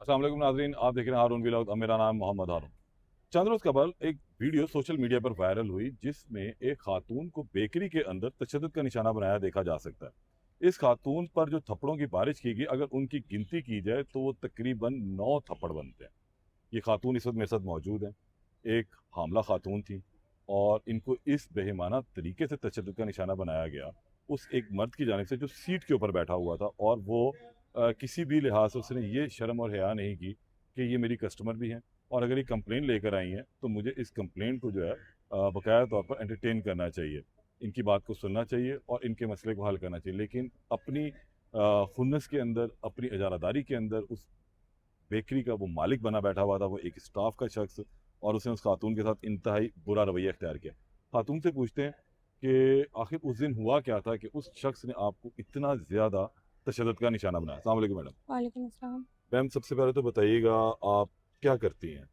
अस्सलाम वालेकुम नाज़रीन, आप देख रहे हैं हारून व्लॉग। अब मेरा नाम मोहम्मद हारून। चंद रोज़ कबल एक वीडियो सोशल मीडिया पर वायरल हुई जिसमें एक खातून को बेकरी के अंदर तशद्दुद का निशाना बनाया देखा जा सकता है। इस खातून पर जो थप्पड़ों की बारिश की गई, अगर उनकी गिनती की जाए तो वो तकरीबन 9 थप्पड़ बनते हैं। ये खातून इस वक्त मेरे साथ मौजूद हैं। एक हामला खातून थी और इनको इस बेईमाना तरीके से तशद्दुद का निशाना बनाया गया उस एक मर्द की जानिब से जो सीट के ऊपर बैठा हुआ था, और वो किसी भी लिहाज से उसने ये शर्म और हया नहीं की कि ये मेरी कस्टमर भी हैं और अगर ये कंप्लेन लेकर आई हैं तो मुझे इस कंप्लेन को जो है बाकायदा तौर पर एंटरटेन करना चाहिए, इनकी बात को सुनना चाहिए और इनके मसले को हल करना चाहिए। लेकिन अपनी खुन्नस के अंदर, अपनी इजारादारी के अंदर उस बेकरी का वो मालिक बना बैठा हुआ था, वो एक स्टाफ का शख्स, और उसने उस खातून के साथ इंतहाई बुरा रवैया अख्तियार किया। खातून से पूछते हैं कि आखिर उस दिन हुआ क्या था कि उस शख्स ने आपको इतना ज़्यादा तशद्दुद का निशाना बनाया? अस्सलाम वालेकुम मैडम। वालेकुम अस्सलाम। मैम, सबसे पहले तो बताइएगा, आप क्या करती हैं?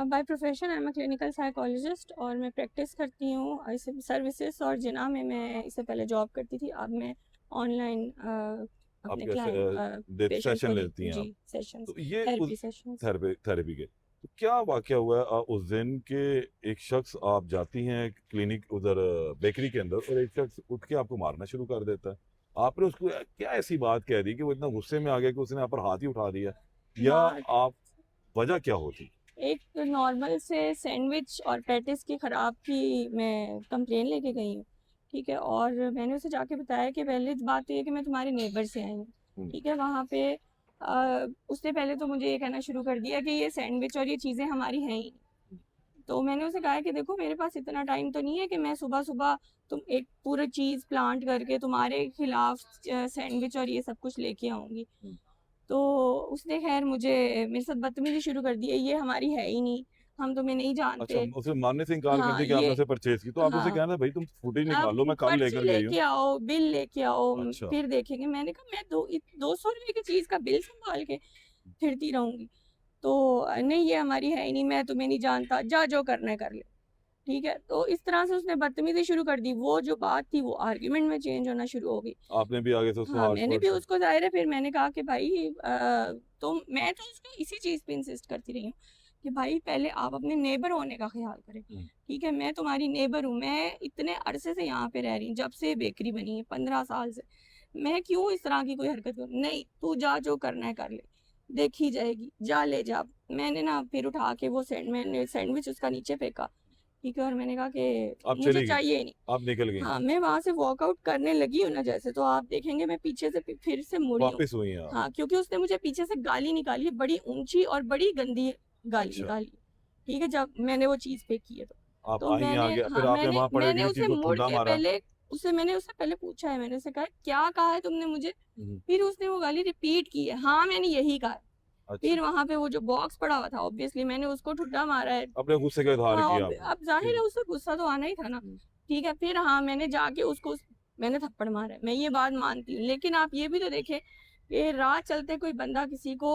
By profession I am a clinical psychologist और मैं प्रैक्टिस करती हूँ इस सर्विसेज और जिना में। मैं इससे पहले जॉब करती थी। अब मैं ऑनलाइन आप अपने कैसे क्लाइंट पेशेंट्स सेशन को लेती हैं आप? जी सेशंस, तो ये उस थेरेपी सेशंस। थेरेपी के तो क्या वाकया हुआ है उस दिन के? एक शख्स, आप जाती हैं क्लिनिक उधर बेकरी के अंदर, और एक शख्स उठ के आपको मारना शुरू कर देता है। आपने उसको क्या ऐसी बात कह दी कि वो इतना गुस्से में आ गया कि उसने आप पर हाथ ही उठा दिया, या बात आप वजह क्या होती? एक नॉर्मल से सैंडविच और पैटिस की ख़राब की मैं कंप्लेन लेके गई हूँ, ठीक है। और मैंने उसे जाके बताया कि पहली बात तो ये कि मैं तुम्हारे नेबर से आई हूँ, हम्म। ठीक है। वहाँ पे उसने पहले तो मुझे ये कहना शुरू कर दिया कि ये सैंडविच और ये चीज़ें हमारी हैं ही नहीं। तो मैंने उसे कहा कि देखो, मेरे पास इतना टाइम तो नहीं है कि मैं सुबह सुबह तुम एक पूरा चीज़ प्लांट करके तुम्हारे खिलाफ सैंडविच और ये सब कुछ लेके आऊँगी। तो उसने खैर मुझे मेरे साथ बदतमीजी शुरू कर दी है, ये हमारी है ही नहीं, हम तुम्हें नहीं अच्छा, जानते। उसे मानने से इनकार कर हाँ, दिया कि आपने ये उसे परचेज की, तो आप उसे हाँ, कहना भाई तुम फुटेज आप निकाल लो, मैं कल पर्ची लेकर गई हूँ। लेके आओ, बिल लेके आओ, अच्छा। फिर देखेंगे। मैंने कहा मैं 200 रुपए की चीज़ का बिल संभाल के फिरती रहूँगी? तो नहीं, ये हमारी है ही नहीं, मैं तुम्हें नहीं जानता, जा जो करना है कर ले। ठीक है, तो इस तरह से उसने बदतमीजी शुरू कर दी। वो जो बात थी वो आर्ग्यूमेंट में चेंज होना शुरू हो गई। आपने भी आगे से उसको हाँ, हार्श मैंने भी वर्ड्स? उसको ज़ाहिर है, फिर मैंने कहा कि भाई तो मैं तो उसको इसी चीज़ पे इंसिस्ट करती रही हूँ कि भाई पहले आप अपने नेबर होने का ख्याल करें, ठीक है। मैं तुम्हारी नेबर हूँ, मैं इतने अरसे से यहाँ पे रह रही हूँ, जब से बेकरी बनी है 15 साल से। मैं क्यों इस तरह की कोई हरकत करूँ? नहीं, तू जा जो करना है कर ले, देखी जाएगी, जा ले जा। मैंने ना फिर उठा के वो मैंने सैंडविच उसका नीचे फेंका, ठीक है। और मैंने कहा कि आप मुझे चली गई? चाहिए ही नहीं। आप निकल गई? हाँ, मैं वहाँ से वॉकआउट करने लगी हूँ ना, जैसे तो आप देखेंगे मैं पीछे से फिर से मुड़ी हूँ। वापस हुई हैं आप? हाँ, क्योंकि उसने मुझे पीछे से गाली निकाली है, बड़ी ऊंची और बड़ी गंदी गाली अच्छा। निकाली है, ठीक है, जब मैंने वो चीज़ फेंकी है। आप तो आई हैं मैंने, आगे, फिर हाँ, आपने वहां पड़े मैंने हुई चीज उसे को मुड़ ठुड्डा के मारा? पहले मैंने उससे पहले पूछा है, मैंने उससे कहा क्या कहा है तुमने मुझे? हम्म। फिर उसने वो गाली रिपीट की है, हाँ मैंने यही कहा है। अच्छा। फिर वहां पे वो जो बॉक्स पड़ा हुआ था, ऑब्वियसली मैंने उसको ठुड्डा मारा है। अपने गुस्से का इजहार हाँ, किया आपने? अब जाहिर ठीक है उसे गुस्सा तो आना ही था ना, है। ठीक है। फिर हाँ, मैंने जाके उसको मैंने थप्पड़ मारा है, मैं ये बात मानती हूँ। लेकिन आप ये भी तो देखें कि राह चलते कोई बंदा किसी को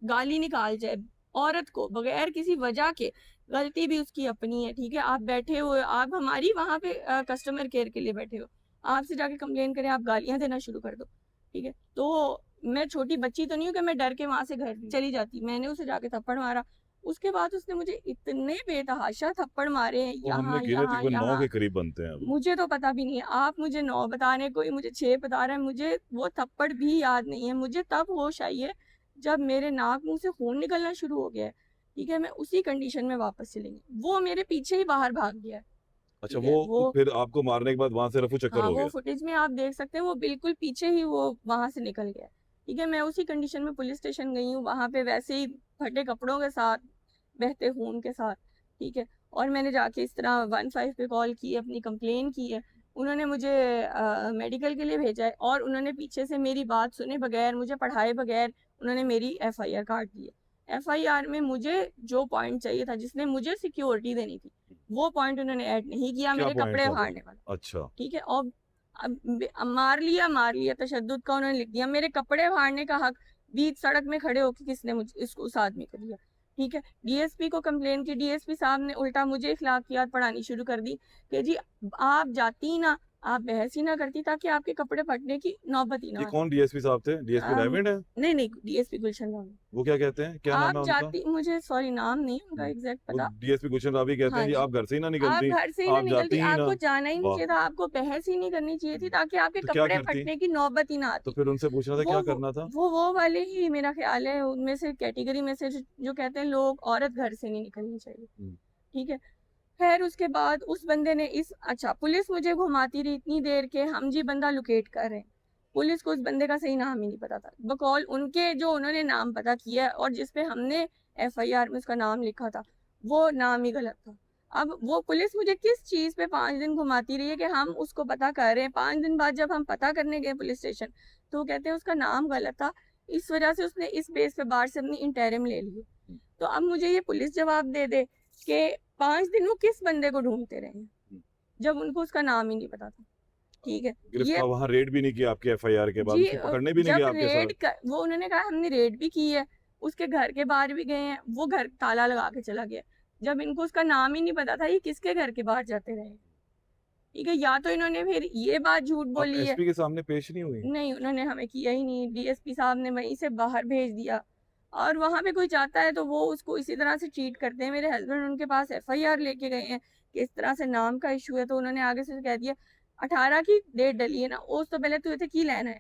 गाली निकाल जाए, औरत को बगैर किसी वजह के, गलती भी उसकी अपनी है, ठीक है। आप बैठे हो, आप हमारी वहां पे कस्टमर केयर के लिए बैठे हो, आपसे जाके कंप्लेन करें, आप गालियां देना शुरू कर दो, ठीक है। तो मैं छोटी बच्ची तो नहीं हूँ कि मैं डर के वहां से घर चली जाती। मैंने उसे जाके थप्पड़ मारा। उसके बाद उसने मुझे इतने बेतहाशा थप्पड़ मारे हैं, वो हमने यहाँ गिने यहाँ तकरीबन 9 यहाँ। के करीब बनते हैं वो। मुझे तो पता भी नहीं है, आप मुझे 9 बता रहे हैं, कोई मुझे 6 बता रहा है, मुझे वो थप्पड़ भी याद नहीं है। मुझे तब होश आई है जब मेरे नाक मुंह से खून निकलना शुरू हो गया है, ठीक है। मैं उसी कंडीशन में वापस चली गई, वो मेरे पीछे ही बाहर भाग गया है, अच्छा, ठीक वो है। वो फिर आपको मारने के बाद वहां से रफू चक्कर हाँ, हो वो गया? फुटेज में आप देख सकते हैं, वो बिल्कुल पीछे ही वो वहां से निकल गया, ठीक है। मैं उसी कंडीशन में पुलिस स्टेशन गई हूँ, वहां पे वैसे ही फटे कपड़ों के साथ, बहते खून के साथ, ठीक है। और मैंने जाके इस तरह 15 पे कॉल की, अपनी कंप्लेन की है। उन्होंने मुझे मेडिकल के लिए भेजा है, और उन्होंने पीछे से मेरी बात सुने बगैर, मुझे पढ़ाए बगैर, उन्होंने मेरी FIR काट दी है। FIR में मुझे जो पॉइंट चाहिए था, जिसने मुझे सिक्योरिटी देनी थी, वो पॉइंट उन्होंने ऐड नहीं किया, क्या मेरे पॉइंट कपड़े था वो? फाड़ने वाला, अच्छा। ठीक है। और मार लिया तशद्दुद का उन्होंने लिख दिया, मेरे कपड़े फाड़ने का हक बीच सड़क में खड़े होकर किसने मुझे इसको उस आदमी को दिया, ठीक है। DSP को कंप्लेन की, DSP साहब ने उल्टा मुझे इखलाकियात पढ़ानी शुरू कर दी कि जी आप जाती ना, आप बहस ही ना करती ताकि आपके कपड़े फटने की नौबत ही ना ये आए। कौन डीएसपी साहब थे? डीएसपी डायमंड है? नहीं नहीं, डीएसपी गुलशन राम। वो क्या कहते हैं? क्या नाम आप है उनका? जाती, मुझे सॉरी नाम नहीं उनका हम्म, एग्जैक्ट वो पता। डीएसपी गुलशन रावी कहते हाँ हैं कि जी, आप घर से ही ना आप निकलती, घर से ही ना आप निकलती, जाती ही ना। आपको जाना ही नहीं वाह। चाहिए था, आपको बहस ही नहीं करनी चाहिए थी ताकि आपके तो क्या कपड़े करती? फटने की नौबत ही ना तो आती। फिर उनसे पूछना था वो क्या वो करना था? वो वाले ही मेरा ख्याल है, उनमें से कैटेगरी में से जो कहते हैं लोग औरत घर से नहीं निकलनी चाहिए। हम्म, ठीक है। खैर उसके बाद उस बंदे ने इस अच्छा, पुलिस मुझे घुमाती रही इतनी देर के हम जी बंदा लोकेट कर रहे हैं। पुलिस को उस बंदे का सही नाम ही नहीं पता था, बकौल उनके जो उन्होंने नाम पता किया और जिसपे हमने एफआईआर में उसका नाम लिखा था वो नाम ही गलत था। अब वो पुलिस मुझे किस चीज पे 5 दिन घुमाती रही है कि हम उसको पता कर रहे हैं। 5 दिन बाद जब हम पता करने गए पुलिस स्टेशन तो वो कहते हैं उसका नाम गलत था, इस वजह से उसने इस बेस पे बाहर से अपनी इंटरिम ले ली। तो अब मुझे ये पुलिस जवाब दे दे कि 5 दिन वो किस बंदे को ढूंढते रहे हैं जब उनको उसका नाम ही नहीं पता था। ठीक है। ये गिरफ्तार वहां रेड भी नहीं किया आपके एफआईआर के बाद, जी उसको पकड़ने भी नहीं जब गया आपके साथ? वो उन्होंने कहा हमने रेड भी की है, उसके घर के बाहर भी गए हैं, वो घर ताला लगा के चला गया। जब इनको उसका नाम ही नहीं पता था ये किसके घर के बाहर जाते रहे। ठीक है, या तो इन्होंने फिर ये बात झूठ आप बोली है। एसपी के सामने पेश नहीं हुई? नहीं, उन्होंने हमें किया ही नहीं, डीएसपी साहब ने वहीं से बाहर भेज दिया। और वहां पे कोई जाता है तो वो उसको इसी तरह से ट्रीट करते हैं। मेरे हस्बैंड उनके पास एफआईआर लेके गए हैं कि इस तरह से नाम का इशू है, तो उन्होंने आगे से कह दिया 18 की डेट डली है ना, उस तो पहले तू इतने की लेना है।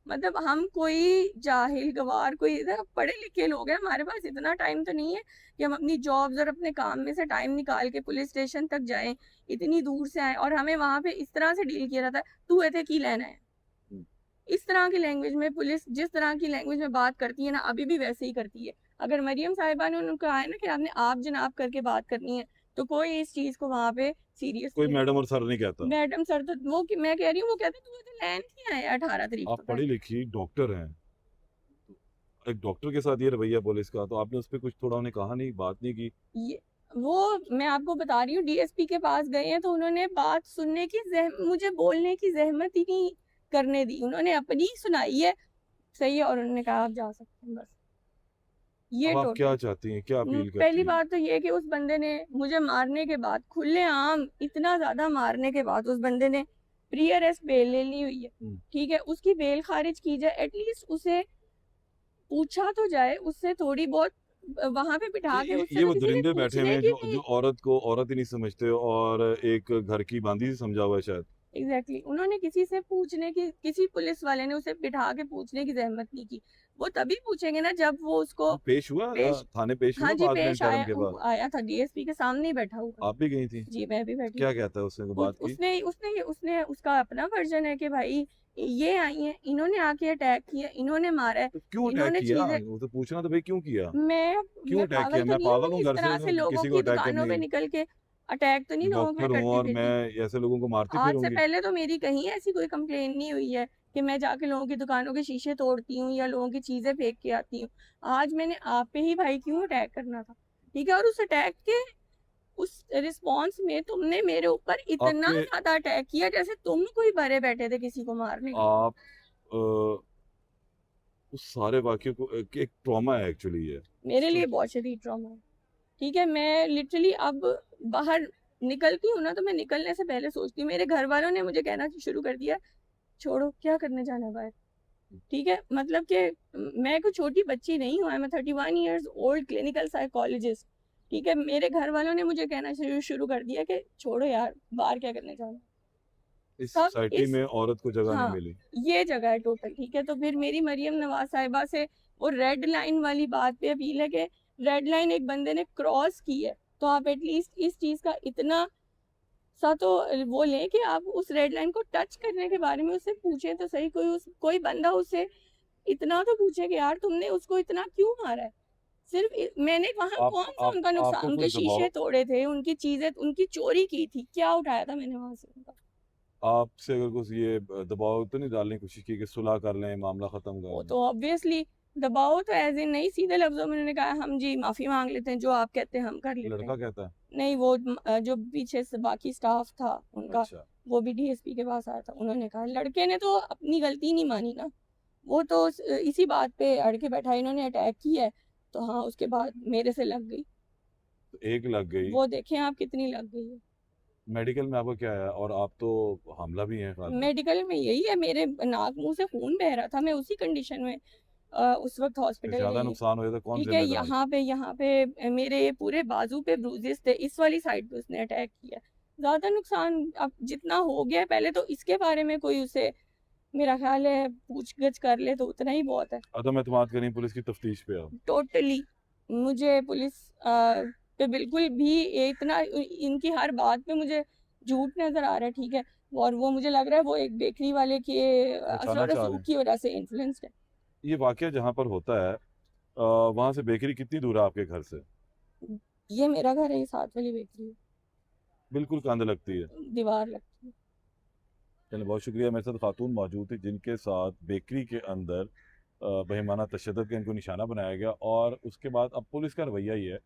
मतलब हम कोई जाहिल गवार कोई इधर पढ़े लिखे लोग हैं, हमारे पास इतना टाइम तो नहीं है कि हम अपनी जॉब्स और अपने काम में से टाइम निकाल के पुलिस स्टेशन तक जाएं, इतनी दूर से आए और हमें वहां पे इस तरह से डील किया जाता है, तू इतने की लेना है। इस तरह की लैंग्वेज में पुलिस जिस तरह की लैंग्वेज में बात करती है ना, अभी भी वैसे ही करती है। अगर मरियम साहिबा ने उनको कहा है ना कि आपने आप जनाब करके बात करनी है तो कोई इस चीज को वहां पे सीरियस कोई नहीं मैडम और सर नहीं कहता? है। मैडम सर तो वो मैं कह रही हूँ वो कहते तू तो लैंड ही आया 18 तारीख आप को पढ़ी पहले। लिखी डॉक्टर हैं, एक डॉक्टर के साथ ये रवैया पुलिस का, तो आपने उस पर कुछ थोड़ा उन्हें कहा नहीं, बात नहीं की? ये वो मैं आपको बता रही हूँ, डीएसपी के पास गए हैं तो उन्होंने बात सुनने की मुझे बोलने की जहमत ही नहीं करने दी। उन्होंने अपनी सुनाई है, सही है, और उन्होंने कहा आप जा सकते हैं, बस ये अब आप क्या टोटल। चाहती हैं, क्या अपील पहली करती हैं? बात तो ये कि उस बंदे ने मुझे मारने के बाद खुलेआम इतना ज्यादा मारने के बाद उस बंदे ने प्री अरेस्ट बेल ले ली हुई है। ठीक है, उसकी बेल खारिज की जाए, एटलीस्ट उसे पूछा तो जाए, उससे थोड़ी बहुत वहां पे बिठा के उससे ये तो वो किसी ने दरिंदे बैठे हुए पूछने हैं की जो भी। जो औरत को औरत ही नहीं समझते और एक घर की बांदी से समझा हुआ है शायद। एग्जैक्टली उन्होंने किसी से पूछने की, किसी पुलिस वाले ने उसे बिठा के पूछने की जहमत नहीं की। वो तभी पूछेंगे ना जब वो उसको वो पेश हुआ, पेश। थाने पेश हाँ हुआ जी, 5 दिन पेश इंटर्म आया के बाद? आया था, डीएसपी के सामने ही बैठा हुआ। आप भी गई थी? जी मैं भी बैठी क्या थी। कहता है उसने, कोई बात की? उसने उसने उसने उसका अपना वर्जन है कि भाई ये आई है, इन्होंने आके अटैक किया, इन्होंने मारा है, तो क्यों अटैक इन्होंने किया? चीजें। वो तो पूछना तो भाई क्यों किया? मैं क्यों मैं अटैक पागल किया? तो मैं नहीं पागल हूँ हूँ इस घर तरह से से लोगों किसी को की अटैक दुकानों करने पे के लिए? निकल के अटैक तो नहीं लोगों पे डॉक्टर हूँ करती और फिरती। मैं ऐसे लोगों को मारती आज से फिरूंगी? पहले तो मेरी कहीं ऐसी कोई कंप्लेन नहीं हुई है कि मैं जाके लोगों की दुकानों के शीशे तोड़ती हूँ या लोगों की चीजें फेंक के आती हूँ। आज मैंने आप पे ही भाई क्यों अटैक करना था? ठीक है, और उस अटैक के उस रिस्पॉन्स में तुमने मेरे ऊपर इतना आपके ज्यादा अटैक किया जैसे तुम कोई भरे बैठे थे किसी को मारने के लिए। आप उस सारे वाक्य को एक ट्रॉमा है एक्चुअली ये। मेरे तो लिए बहुत शदीद ट्रॉमा है। ठीक है, मैं लिटरली अब बाहर निकलती हूँ ना तो मैं निकलने से पहले सोचती हूँ। मेरे घर वालों ने मुझे कहना शुरू कर दिया छोड़ो क्या करने जाना है बाहर। ठीक है, मतलब कि मैं कोई छोटी बच्ची नहीं हूँ, मैं 31 ईयर्स ओल्ड क्लिनिकल साइकोलॉजिस्ट। ठीक है, मेरे घर वालों ने मुझे कहना शुरू कर दिया कि छोड़ो यार बाहर क्या करने जाना। इस सब सोसाइटी इस में औरत को जगह नहीं हाँ, मिली। ये जगह है टोटल। ठीक है, तो फिर मेरी मरियम नवाज साहिबा से वो रेड लाइन वाली बात पे अपील है कि रेड लाइन एक बंदे ने क्रॉस की है तो आप एटलीस्ट इस चीज का इतना सा तो वो लें कि आप उस रेड लाइन को टच करने के बारे में उससे पूछें तो सही। कोई बंदा उससे इतना तो पूछे कि यार तुमने उसको इतना क्यों मारा है। सिर्फ मैंने वहां कौन सा आप उनका नुकसान, आपको कोई उनके शीशे दबाव, तोड़े थे, उनकी चीजें, उनकी चोरी की थी, क्या उठाया था मैंने वहां से उनका? आपसे अगर कुछ ये दबाव तो नहीं डालने की कोशिश की कि सुलह कर लें, मामला खत्म कर वो लें? तो ऑब्वियसली दबाव तो एज इन नहीं, सीधे लफ्जों में उन्होंने कहा हम जी माफी मांग लेते हैं, जो आप कहते हैं हम कर लेते हैं। लड़का कहता है? नहीं, वो जो पीछे से बाकी स्टाफ था उनका, अच्छा। वो भी डीएसपी के पास आया था, उन्होंने कहा। लड़के ने तो अपनी गलती नहीं मानी ना, वो तो इसी बात पे अड़ के बैठा, इन्होंने अटैक किया है तो हाँ उसके बाद मेरे से लग गई। तो एक लग गई। वो देखें आप कितनी लग गई है। मेडिकल में आपका क्या है? और आप तो हामला भी हैं साथ में। मेडिकल में यही है, मेरे नाक मुंह से खून बह रहा था, मैं उसी कंडीशन में उस वक्त फिर हॉस्पिटल ज़्यादा गई। नुकसान हो जाए तो कौन ठीक है, जिम्मेदार है? यहाँ पे मेरे पूरे बाजू पे ब्रूजेस थे, इस वाली साइड पे उसने अटैक किया। ज्यादा नुकसान अब जितना हो गया है, पहले तो इसके बारे में कोई उसे मेरा ख्याल है पूछगछ कर ले तो उतना ही बहुत है। अदम एतमाद करें पुलिस की तफ्तीश पे आप। टोटली मुझे पुलिस पे बिल्कुल भी इतना इनकी हर बात पे मुझे झूठ नजर आ रहा है, ठीक है। और वो मुझे लग रहा है वो एक बेकरी वाले के बचाना असर चाह रहे रसूख हैं। की वजह से इन्फ्लुएंस्ड है। ये वाकया जहाँ पर होता है वहाँ से बेकरी कितनी दूर है आपके घर से? ये मेरा घर है, ये साथ वाली बेकरी है, बिल्कुल कंध लगती है। दीवार लगती है। चलिए बहुत शुक्रिया, मेरे साथ खातून मौजूद थी जिनके साथ बेकरी के अंदर बहिमाना तशद्दुद का इनको निशाना बनाया गया। और उसके बाद अब पुलिस का रवैया ये है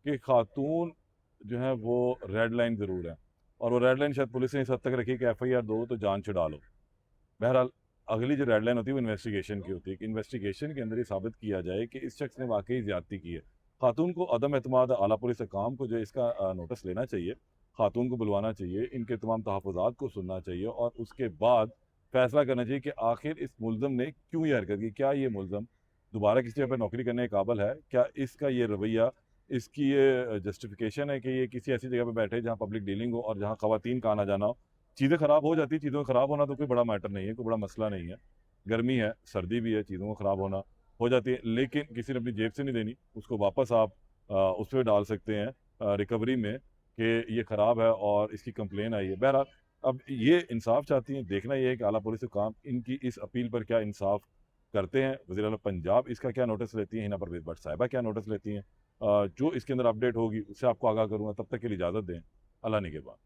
कि खातून जो है वो रेड लाइन ज़रूर है, और वो रेड लाइन शायद पुलिस ने इस हद तक रखी कि एफआईआर दो तो जान छुड़ा लो। बहरहाल अगली जो रेड लाइन होती है वो इन्वेस्टिगेशन की होती है कि इन्वेस्टिगेशन के अंदर ये साबित किया जाए कि इस शख्स ने वाकई ज़्यादती की है। खातून को अदम एतमाद आला पुलिस काम को जो इसका नोटिस लेना चाहिए, खातून को बुलवाना चाहिए, इनके तमाम तहफ़्फ़ुज़ात को सुनना चाहिए और उसके बाद फैसला करना चाहिए कि आखिर इस मुलज़म ने क्यों ये हरकत की। क्या ये मुलज़म दोबारा किसी जगह पर नौकरी करने के काबिल है? क्या इसका ये रवैया, इसकी ये जस्टिफिकेशन है कि ये किसी ऐसी जगह पर बैठे जहाँ पब्लिक डीलिंग हो और जहाँ ख़वातीन का आना जाना हो? चीज़ें ख़राब हो जाती हैं, चीज़ों का ख़राब होना तो कोई बड़ा मैटर नहीं है, कोई बड़ा मसला नहीं है। गर्मी है, सर्दी भी है, चीज़ों का ख़राब होना हो जाती है, लेकिन किसी ने अपनी जेब से नहीं देनी, उसको वापस आप उस पे डाल सकते हैं रिकवरी में कि ये ख़राब है और इसकी कंप्लेन आई है। बहरहाल अब ये इंसाफ चाहती हैं, देखना ये है कि आला पुलिस हुकाम इनकी इस अपील पर क्या इंसाफ करते हैं। वज़ीर-ए-आला पंजाब इसका क्या नोटिस लेती हैं, हिना परवेज़ भट्ट साहिबा क्या नोटिस लेती हैं। जो इसके अंदर अपडेट होगी उससे आपको आगाह करूँगा, तब तक के लिए इजाज़त दें। अल्लाह निगहबान।